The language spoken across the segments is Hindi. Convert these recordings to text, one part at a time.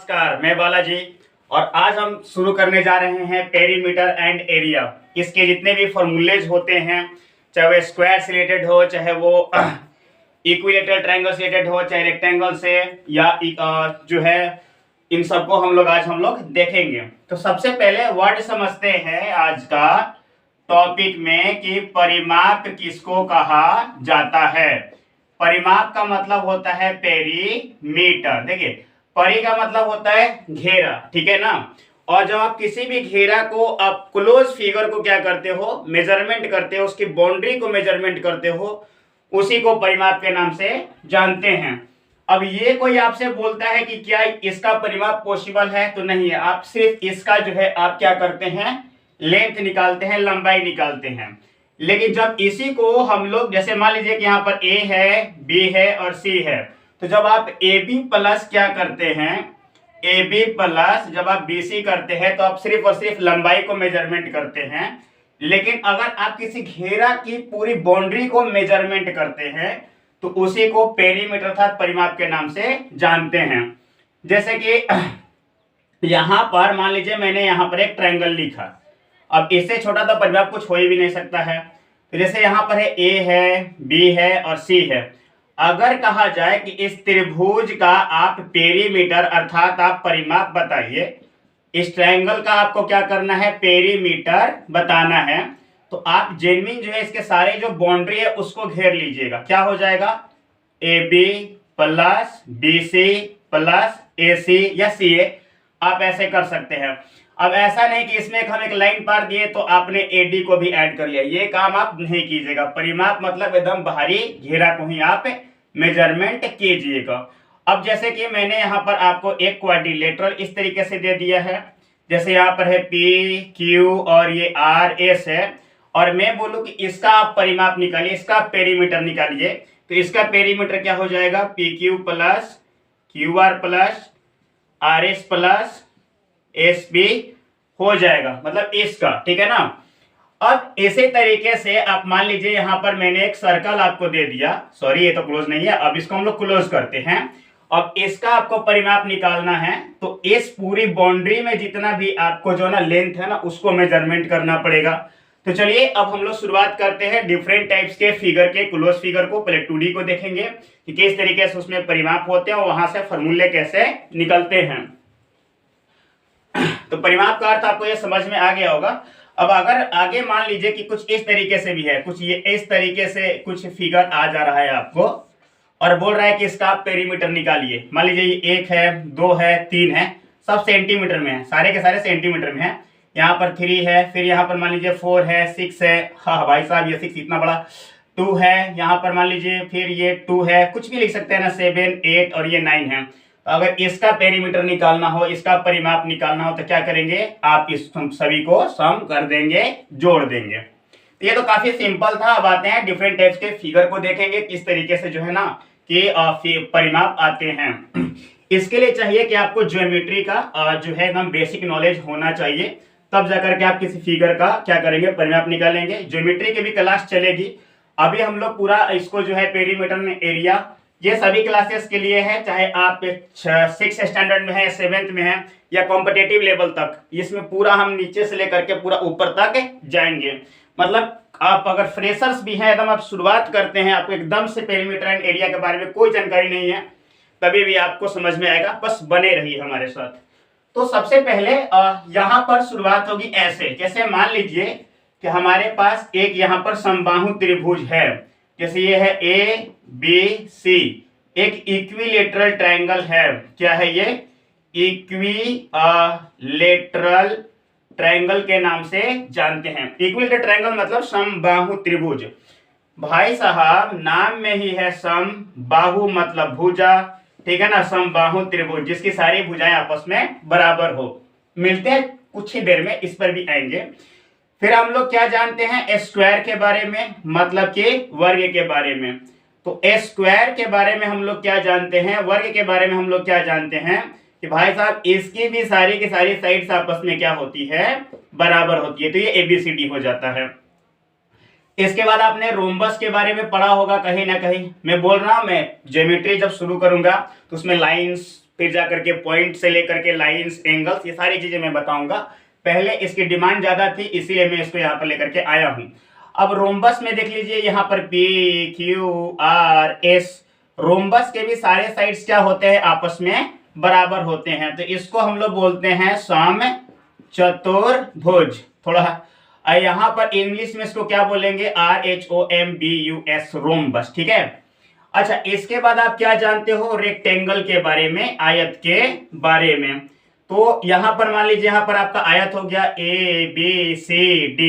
नमस्कार, मैं बालाजी। और आज हम शुरू करने जा रहे हैं पेरीमीटर एंड एरिया। इसके जितने भी फॉर्मूलेज होते हैं, चाहे वो स्क्वायर से रिलेटेड हो, चाहे वो इक्विलेटरल ट्रायंगल से रिलेटेड हो, चाहे रेक्टेंगल से, या जो है इन सबको हम लोग देखेंगे। तो सबसे पहले वर्ड समझते हैं आज का टॉपिक में कि परिमाप किसको कहा जाता है। परिमाप का मतलब होता है पेरीमीटर। देखिए, परी का मतलब होता है घेरा, ठीक है ना। और जब आप किसी भी घेरा को आप क्लोज फिगर को क्या करते हो, मेजरमेंट करते हो, उसकी बाउंड्री को मेजरमेंट करते हो, उसी को परिमाप के नाम से जानते हैं। अब ये कोई आपसे बोलता है कि क्या इसका परिमाप पॉसिबल है, तो नहीं है। आप सिर्फ इसका जो है आप क्या करते हैं, लेंथ निकालते हैं, लंबाई निकालते हैं। लेकिन जब इसी को हम लोग, जैसे मान लीजिए कि यहाँ पर ए है, बी है और सी है, तो जब आप ए बी प्लस क्या करते हैं, ए बी प्लस जब आप बी सी करते हैं, तो आप सिर्फ और सिर्फ लंबाई को मेजरमेंट करते हैं। लेकिन अगर आप किसी घेरा की पूरी बाउंड्री को मेजरमेंट करते हैं, तो उसी को पेरीमीटर अर्थात परिमाप के नाम से जानते हैं। जैसे कि यहां पर मान लीजिए मैंने यहां पर एक ट्रायंगल लिखा। अब इससे छोटा तो परिमाप कुछ हो ही भी नहीं सकता है। तो जैसे यहां पर है ए है, बी है और सी है। अगर कहा जाए कि इस त्रिभुज का आप पेरीमीटर अर्थात आप परिमाप बताइए, इस ट्रायंगल का आपको क्या करना है, पेरीमीटर बताना है, तो आप जेन्युइन जो है इसके सारे जो बाउंड्री है उसको घेर लीजिएगा। क्या हो जाएगा, A B plus B C plus A C या सी ए, आप ऐसे कर सकते हैं। अब ऐसा नहीं कि इसमें हम एक लाइन पार दिए तो आपने एडी को भी ऐड कर लिया, ये काम आप नहीं कीजिएगा। परिमाप मतलब एकदम बाहरी घेरा को ही आप मेजरमेंट कीजिएगा। अब जैसे कि मैंने यहाँ पर आपको एक क्वाड्रिलेटरल इस तरीके से दे दिया है, जैसे यहाँ पर है पी क्यू और ये आर एस है, और मैं बोलूँ कि इसका आप परिमाप निकालिए, इसका पेरीमीटर निकालिए, तो इसका पेरीमीटर क्या हो जाएगा, P Q plus Q R plus R S plus S B हो जाएगा, मतलब इसका, ठीक है ना। अब इसी तरीके से आप मान लीजिए यहाँ पर मैंने एक सर्कल आपको दे दिया, सॉरी ये तो क्लोज नहीं है, अब इसको हम लोग क्लोज करते हैं। अब इसका आपको परिमाप निकालना है, तो इस पूरी बाउंड्री में जितना भी आपको जो ना लेंथ है ना, उसको मेजरमेंट करना पड़ेगा। तो चलिए अब हम लोग शुरुआत करते हैं डिफरेंट टाइप्स के फिगर के, क्लोज फिगर को। पहले 2D को देखेंगे कि किस तरीके से उसमें परिमाप होते हैं और वहां से फॉर्मूले कैसे निकलते हैं। तो परिमाप का अर्थ आपको ये समझ में आ गया होगा। अब अगर आगे मान लीजिए कि कुछ इस तरीके से भी है, कुछ ये इस तरीके से कुछ फिगर आ जा रहा है आपको, और बोल रहा है कि इसका आप पेरीमीटर निकालिए। मान लीजिए ये 1 है, 2 है, 3 है, सब सेंटीमीटर में है, सारे के सारे सेंटीमीटर में है। यहाँ पर 3 है, फिर यहाँ पर मान लीजिए 4 है, 6 है, हाँ भाई साहब ये 6 इतना बड़ा, 2 है, यहाँ पर मान लीजिए फिर ये 2 है, कुछ भी लिख सकते हैं ना, 7, 8 और ये 9 है। अगर इसका पेरीमीटर निकालना हो, इसका परिमाप निकालना हो, तो क्या करेंगे, आप इस सभी को सम कर देंगे, जोड़ देंगे। तो ये तो काफी सिंपल था। अब आते हैं डिफरेंट टाइप्स के फिगर को देखेंगे, किस तरीके से जो है ना कि परिमाप आते हैं। इसके लिए चाहिए कि आपको ज्योमेट्री का जो है एकदम बेसिक नॉलेज होना चाहिए, तब जाकर के आप किसी फिगर का क्या करेंगे, परिमाप निकालेंगे। ज्योमेट्री की भी क्लास चलेगी। अभी हम लोग पूरा इसको जो है पेरीमीटर एरिया, ये सभी क्लासेस के लिए है, चाहे आप 6th स्टैंडर्ड में है, 7th में है, या कॉम्पिटेटिव लेवल तक। इसमें पूरा हम नीचे से लेकर के पूरा ऊपर तक जाएंगे। मतलब आप अगर फ्रेशर्स भी हैं, एकदम आप शुरुआत करते हैं, आपको एकदम से पेरीमीटर एंड एरिया के बारे में कोई जानकारी नहीं है, तभी भी आपको समझ में आएगा। बस बने रहिए हमारे साथ। तो सबसे पहले यहाँ पर शुरुआत होगी ऐसे, जैसे मान लीजिए कि हमारे पास एक यहाँ पर समबाहु त्रिभुज है, जैसे ये है ए बी सी, एक इक्विलेटरल ट्रायंगल है। क्या है ये, इक्विलेटरल ट्रायंगल के नाम से जानते हैं। इक्विलेटरल ट्रायंगल मतलब समबाहु त्रिभुज। भाई साहब नाम में ही है सम, बाहु मतलब भुजा, ठीक है ना, समबाहु त्रिभुज जिसकी सारी भुजाएं आपस में बराबर हो। मिलते हैं कुछ ही देर में, इस पर भी आएंगे। फिर हम लोग क्या जानते हैं, स्क्वायर के बारे में, मतलब कि वर्ग के बारे में। तो स्क्वायर के बारे में हम लोग क्या जानते हैं, वर्ग के बारे में हम लोग क्या जानते हैं कि भाई साहब इसकी भी सारी की सारी साइड्स आपस में क्या होती है, बराबर होती है। तो ये ABCD हो जाता है। इसके बाद आपने रोम्बस के बारे में पढ़ा होगा कहीं ना कहीं। मैं बोल रहा हूं, मैं ज्योमेट्री जब शुरू करूंगा तो उसमें लाइंस फिर जा करके पॉइंट से लेकर के लाइंस, एंगल्स, ये सारी चीजें मैं बताऊंगा। पहले इसकी डिमांड ज्यादा थी, इसीलिए मैं इसको यहाँ पर लेकर के आया हूं। अब रोम्बस में देख लीजिए, यहाँ पर P Q R S, rhombus के भी सारे साइड्स क्या होते हैं, आपस में बराबर होते हैं, तो इसको हम लोग बोलते हैं समचतुर्भुज। थोड़ा यहाँ पर इंग्लिश में इसको क्या बोलेंगे, RHOMBUS, रोम्बस। ठीक है। अच्छा, इसके बाद आप क्या जानते हो रेक्टेंगल के बारे में, आयत के बारे में। तो यहां पर मान लीजिए, यहां पर आपका आयत हो गया ABCD,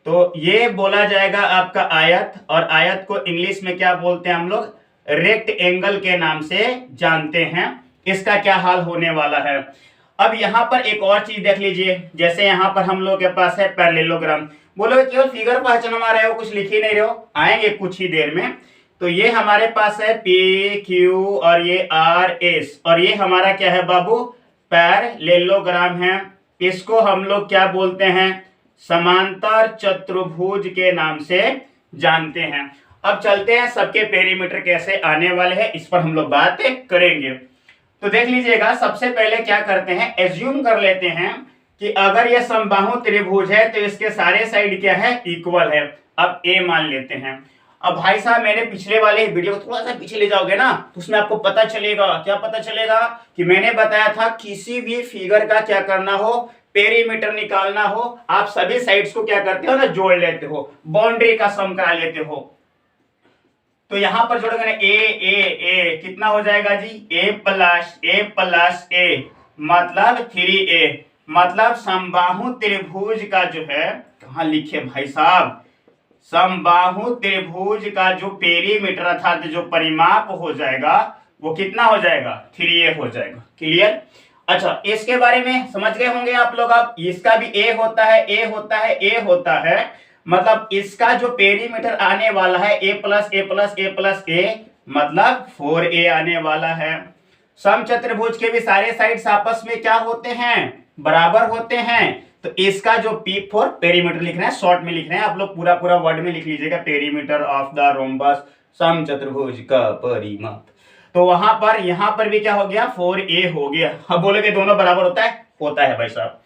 तो ये बोला जाएगा आपका आयत, और आयत को इंग्लिश में क्या बोलते हैं हम लोग, रेक्ट एंगल के नाम से जानते हैं। इसका क्या हाल होने वाला है। अब यहाँ पर एक और चीज देख लीजिए, जैसे यहाँ पर हम लोग के पास है पैरेललोग्राम। बोलो केवल फिगर पहचानवा रहे हो, कुछ लिख ही नहीं रहे हो, आएंगे कुछ ही देर में। तो ये हमारे पास है PQ और ये RS, और ये हमारा क्या है बाबू, पैरेललोग्राम है। इसको हम लोग क्या बोलते हैं, समांतर चतुर्भुज के नाम से जानते हैं। अब चलते हैं सबके पेरीमीटर कैसे आने वाले हैं, इस पर हम लोग बात करेंगे। तो देख लीजिएगा, सबसे पहले क्या करते हैं, एज्यूम कर लेते हैं कि अगर ये समबाहु त्रिभुज है तो इसके सारे साइड क्या है, इक्वल है। अब A मान लेते हैं। अब भाई साहब, मैंने पिछले वाले वीडियो को थोड़ा सा पीछे ले जाओगे ना, तो उसमें आपको पता चलेगा, क्या पता चलेगा, कि मैंने बताया था किसी भी फिगर का क्या करना हो, पेरीमीटर निकालना हो, आप सभी साइड्स को क्या करते हो ना, जोड़ लेते हो, बाउंड्री का सम करा लेते हो। तो यहां पर जोड़ोगे ना ए कितना हो जाएगा जी, A प्लस A मतलब 3A, मतलब समबाहु त्रिभुज का जो है, कहां लिखे भाई साहब, समबाहु त्रिभुज का जो पेरीमीटर अर्थात जो परिमाप हो जाएगा वो कितना हो जाएगा, 3A हो जाएगा। क्लियर। अच्छा, इसके बारे में समझ गए होंगे आप लोग। अब इसका भी A होता है, A होता है, A होता है, मतलब इसका जो पेरीमीटर आने वाला है A प्लस A मतलब 4A आने वाला है। समचतुर्भुज के भी सारे साइड्स आपस में क्या होते हैं, बराबर होते हैं। तो इसका जो P4 पेरीमीटर लिखना है, शॉर्ट में लिखना है, आप लोग पूरा पूरा वर्ड में लिख लीजिएगा, पेरीमीटर ऑफ द रोम्बस, समचतुर्भुज का परिमाप। तो वहां पर यहां पर भी क्या हो गया, 4A हो गया। अब बोलोगे दोनों बराबर होता है, होता है भाई साहब।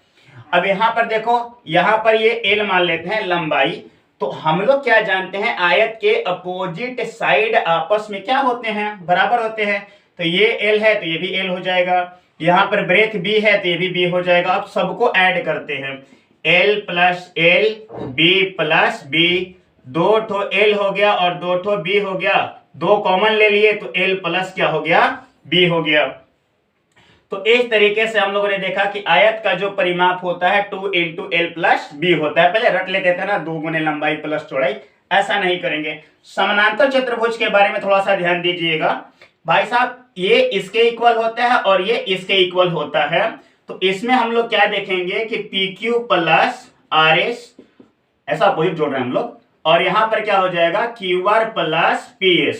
अब यहां पर देखो, यहां पर ये L मान लेते हैं लंबाई। तो हम लोग क्या जानते हैं, आयत के अपोजिट साइड आपस में क्या होते हैं, बराबर होते हैं। तो ये L है तो ये भी L हो जाएगा, यहां पर ब्रेथ B है तो ये भी B हो जाएगा। अब सबको ऐड करते हैं, L plus L, B plus B, 2 ठो L हो गया और 2 ठो B हो गया, 2 कॉमन ले लिए तो L प्लस क्या हो गया, B हो गया। तो इस तरीके से हम लोगों ने देखा कि आयत का जो परिमाप होता है 2 इंटू L प्लस B होता है। पहले रट लेते थे ना, 2 गुने लंबाई प्लस चौड़ाई, ऐसा नहीं करेंगे। समानांतर चतुर्भुज के बारे में थोड़ा सा ध्यान दीजिएगा भाई साहब, ये इसके इक्वल होता है और ये इसके इक्वल होता है। तो इसमें हम लोग क्या देखेंगे कि PQ प्लस RS, ऐसा अपोजिट जोड़ रहे हैं हम लोग, और यहां पर क्या हो जाएगा QR प्लस PS।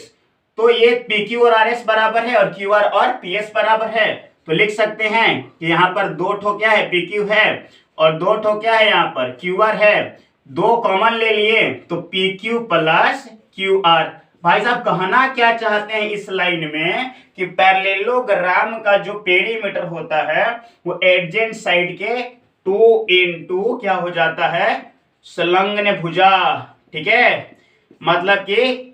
तो ये PQ और RS बराबर है और QR और PS बराबर है। तो लिख सकते हैं कि यहाँ पर 2 ठो क्या है, PQ है, और 2 ठो क्या है, यहाँ पर QR है, 2 कॉमन ले लिए तो PQ प्लस QR। भाई साहब, कहना क्या चाहते हैं इस लाइन में कि पैरेललोग्राम का जो पेरीमीटर होता है वो एडजेंट साइड के 2 इंटू क्या हो जाता है, संलग्न भुजा। ठीक है, मतलब कि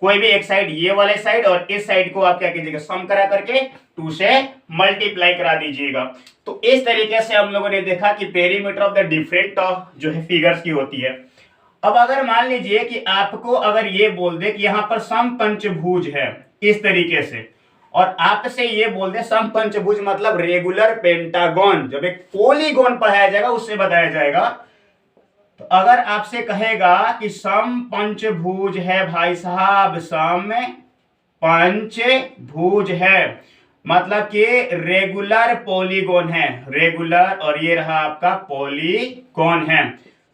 कोई भी एक साइड, ये वाले साइड और इस साइड को आप क्या कीजिएगा, सम करा करके 2 से मल्टीप्लाई करा दीजिएगा। तो इस तरीके से हम लोगों ने देखा कि पेरीमीटर ऑफ द डिफरेंट जो है फिगर्स की होती है। अब अगर मान लीजिए कि आपको अगर ये बोल दे कि यहां पर समपंचभुज है इस तरीके से, और आपसे ये बोल दे समपंचभुज मतलब रेगुलर पेंटागन, जब एक पॉलीगॉन पढ़ाया जाएगा उससे बताया जाएगा। तो अगर आपसे कहेगा कि समपंचभुज है भाई साहब, सम पंचभुज है, मतलब कि रेगुलर पॉलीगॉन है, रेगुलर, और ये रहा आपका पॉलीगॉन है।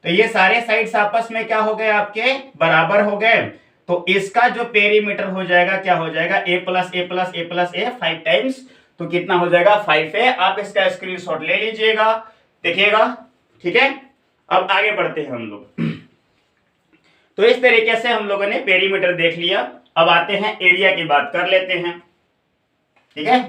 तो ये सारे साइड्स आपस में क्या हो गए, आपके बराबर हो गए। तो इसका जो पेरीमीटर हो जाएगा क्या हो जाएगा, A plus A plus A plus A 5 times, तो कितना हो जाएगा 5A। आप इसका स्क्रीनशॉट ले लीजिएगा, देखिएगा। ठीक है, अब आगे बढ़ते हैं हम लोग। तो इस तरीके से हम लोगों ने पेरीमीटर देख लिया। अब आते हैं एरिया की बात कर लेते हैं। ठीक है,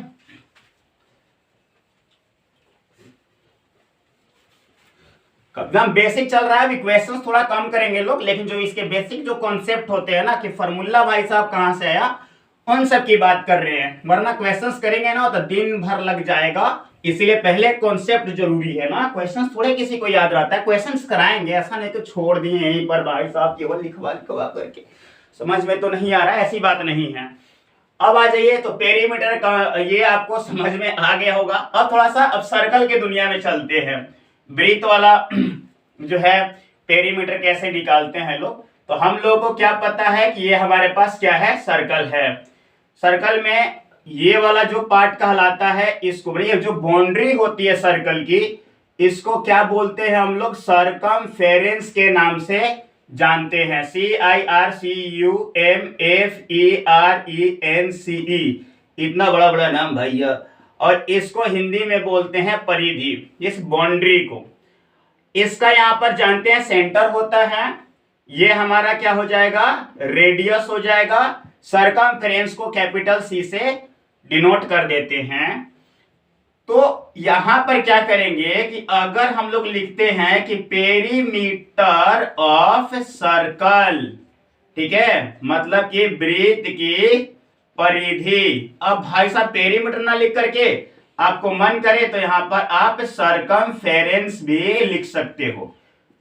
एकदम बेसिक चल रहा है, अभी क्वेश्चंस थोड़ा कम करेंगे लोग, लेकिन जो इसके बेसिक जो कॉन्सेप्ट होते हैं ना कि फार्मूला भाई साहब कहां से आया, उन सब की बात कर रहे हैं, वरना क्वेश्चंस करेंगे ना तो दिन भर लग जाएगा। इसीलिए पहले कॉन्सेप्ट जरूरी है ना, क्वेश्चंस थोड़े किसी को याद रहता है, क्वेश्चंस कराएंगे, ऐसा नहीं तो छोड़ दिए यहीं पर भाई साहब केवल लिखवा लिखवा करके, समझ में तो नहीं आ रहा है, ऐसी बात नहीं है। अब आ जाइए, तो पेरीमीटर का ये आपको समझ में आ गया होगा। अब थोड़ा सा अब सर्कल के दुनिया में चलते हैं, वृत्त वाला जो है पेरीमीटर कैसे निकालते हैं लोग। तो हम लोगों को क्या पता है कि ये हमारे पास क्या है, सर्कल है। सर्कल में ये वाला जो पार्ट कहलाता है, इसको ये जो बाउंड्री होती है सर्कल की, इसको क्या बोलते हैं हम लोग, सरकमफेरेंस के नाम से जानते हैं। CIRCUMFERENCE, इतना बड़ा बड़ा नाम भैया। और इसको हिंदी में बोलते हैं परिधि, इस बाउंड्री को। इसका यहां पर जानते हैं सेंटर होता है, ये हमारा क्या हो जाएगा, रेडियस हो जाएगा। सरकमफेरेंस को कैपिटल C से डिनोट कर देते हैं। तो यहां पर क्या करेंगे कि अगर हम लोग लिखते हैं कि पेरीमीटर ऑफ सर्कल, ठीक है, मतलब कि वृत्त की परिधि। अब भाई साहब पेरीमीटर ना लिख करके आपको मन करे तो यहां पर आप सरकमफेरेंस भी लिख सकते हो।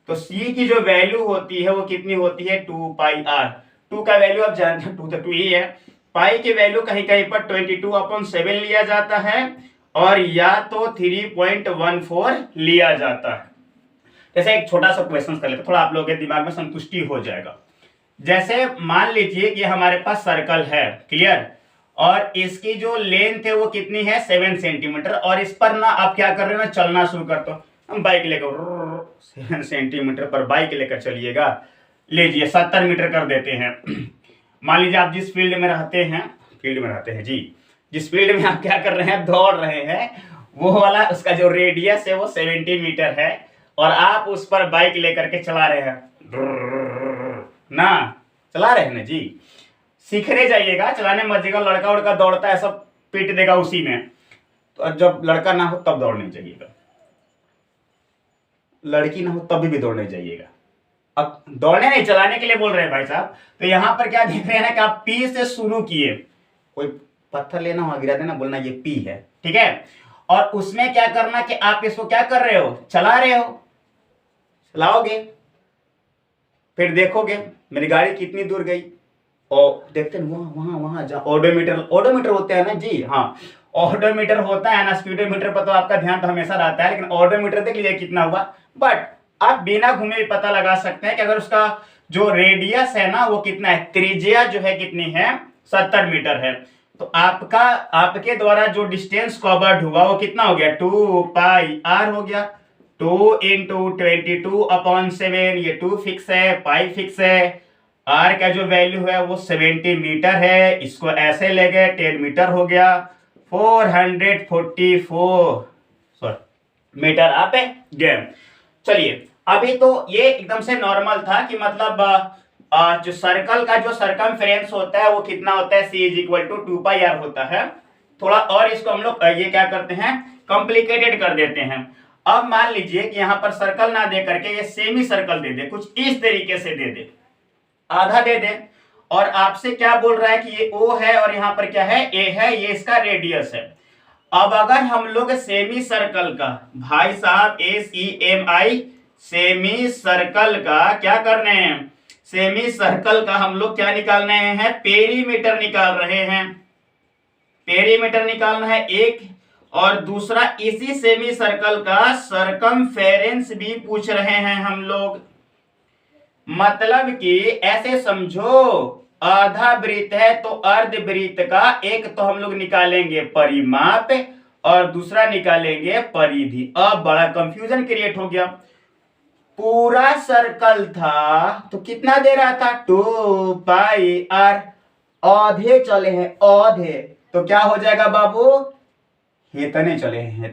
तो C की जो वैल्यू होती है वो कितनी होती है, 2πr। 2 का वैल्यू आप जानते हैं, 2 तो 2 ही है। पाई की वैल्यू कहीं कहीं पर 22/7 लिया जाता है, और या तो 3.14 लिया जाता है। जैसे एक छोटा सा क्वेश्चन कर लेते, थोड़ा आप लोगों के दिमाग में संतुष्टि हो जाएगा। जैसे मान लीजिए कि हमारे पास सर्कल है, क्लियर, और इसकी जो लेंथ है वो कितनी है, 7 सेंटीमीटर। और इस पर ना आप क्या कर रहे हो ना, चलना शुरू करते हो, हम बाइक लेकर 7 सेंटीमीटर पर बाइक लेकर चलिएगा, लीजिए 70 मीटर कर देते हैं। मान लीजिए आप जिस फील्ड में रहते हैं जी, जिस फील्ड में आप क्या कर रहे हैं, दौड़ रहे हैं, वो वाला उसका जो रेडियस है वो 70 मीटर है, और आप उस पर बाइक लेकर के चला रहे हैं ना, चला रहे हैं ना जी। सीखने जाइएगा, चलाने मजेगा, लड़का उड़का दौड़ता है सब पीट देगा उसी में। तो जब लड़का ना हो तब दौड़ने जाइएगा, लड़की ना हो तभी भी दौड़ने जाइएगा। अब दौड़ने नहीं, चलाने के लिए बोल रहे हैं भाई साहब। तो यहां पर क्या देख रहे हैं ना कि आप पी से शुरू किए, कोई पत्थर लेना हो गिरा देना, बोलना ये पी है, ठीक है। और उसमें क्या करना कि आप इसको क्या कर रहे हो, चला रहे हो, चलाओगे, फिर देखोगे मेरी गाड़ी कितनी दूर गई, और देखते हैं वहां वहां जहां ओडोमीटर होते हैं ना जी, हाँ ओडोमीटर होता है ना, स्पीडोमीटर पर तो आपका ध्यान तो हमेशा रहता है, लेकिन ओडोमीटर देख लीजिए कितना हुआ। बट आप बिना घूमे भी पता लगा सकते हैं कि अगर उसका जो रेडियस है ना वो कितना है, त्रिज्या जो है कितनी है, 70 मीटर है। तो आपके द्वारा जो डिस्टेंस कवर्ड हुआ वो कितना हो गया, 2πr हो गया। 2 × 22/7, ये 2 फिक्स है, पाई फिक्स है, r का जो वैल्यू है वो 70 मीटर है, इसको ऐसे ले गए 10 मीटर हो गया, 444 मीटर आप गए। चलिए अभी तो ये एकदम से नॉर्मल था कि मतलब जो सर्कल का जो सरकमफेरेंस होता है वो कितना होता है, C = 2πr होता है। थोड़ा और इसको हम लोग ये क्या करते हैं, कॉम्प्लिकेटेड कर देते हैं। अब मान लीजिए कि यहां पर सर्कल ना दे करके ये सेमी सर्कल दे दे, कुछ इस तरीके से दे दे, आधा दे दे, और आपसे क्या बोल रहा है कि ये O है और यहां पर क्या है, A है, ये इसका रेडियस है। अब अगर हम लोग सेमी सर्कल का, भाई साहब SEMI, सेमी सर्कल का क्या करने हैं, सेमी सर्कल का हम लोग क्या निकाल रहे हैं, पेरीमीटर निकाल रहे हैं। पेरीमीटर निकालना है एक, और दूसरा इसी सेमी सर्कल का सरकमफेरेंस भी पूछ रहे हैं हम लोग। मतलब कि ऐसे समझो, आधा वृत्त है तो अर्ध वृत्त का एक तो हम लोग निकालेंगे परिमाप और दूसरा निकालेंगे परिधि। अब बड़ा कंफ्यूजन क्रिएट हो गया। पूरा सर्कल था तो कितना दे रहा था, 2πr, आधे चले हैं आधे, तो क्या हो जाएगा बाबू, इतने चले हैं,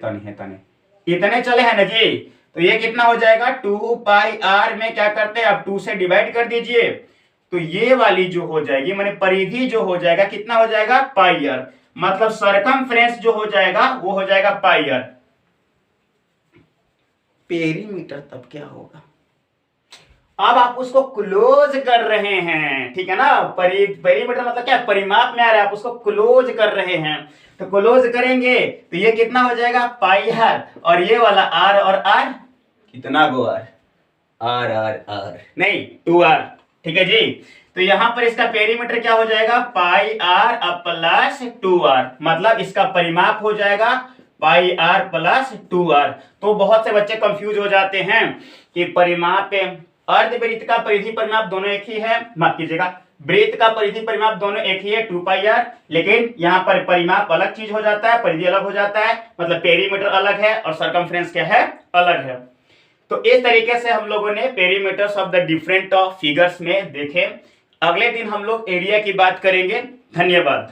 इतने चले हैं ना जी। तो ये कितना हो जाएगा, 2πr में क्या करते हैं, आप 2 से डिवाइड कर दीजिए, तो ये वाली जो हो जाएगी माने परिधि जो हो जाएगा कितना हो जाएगा, πr। मतलब सरकमफेरेंस जो हो जाएगा वो हो जाएगा πr। पेरीमीटर तब क्या होगा। अब आप उसको क्लोज कर रहे हैं, ठीक है ना। पेरीमीटर मतलब क्या, परिमाप में आ रहा है, आप उसको क्लोज कर रहे हैं। तो क्लोज करेंगे तो ये कितना हो जाएगा, पाई आर, और ये वाला आर और आर कितना गो आर, आर आर आर नहीं 2r, ठीक है जी। तो यहां पर इसका पेरीमीटर क्या हो जाएगा, पाई आर प्लस 2r, मतलब इसका परिमाप हो जाएगा पाई आर प्लस 2r। तो बहुत से बच्चे कंफ्यूज हो जाते हैं कि परिमाप, अर्धवृत्त का परिधि परिमाप दोनों एक ही है, माफ कीजिएगा, वृत्त का परिधि परिमाप दोनों एक ही है 2πr, लेकिन यहाँ पर परिमाप अलग चीज हो जाता है, परिधि अलग हो जाता है, मतलब पेरीमीटर अलग है और सरकमफ्रेंस क्या है, अलग है। तो इस तरीके से हम लोगों ने perimeters of the different figures में देखे। अगले दिन हम लोग एरिया की बात करेंगे। धन्यवाद।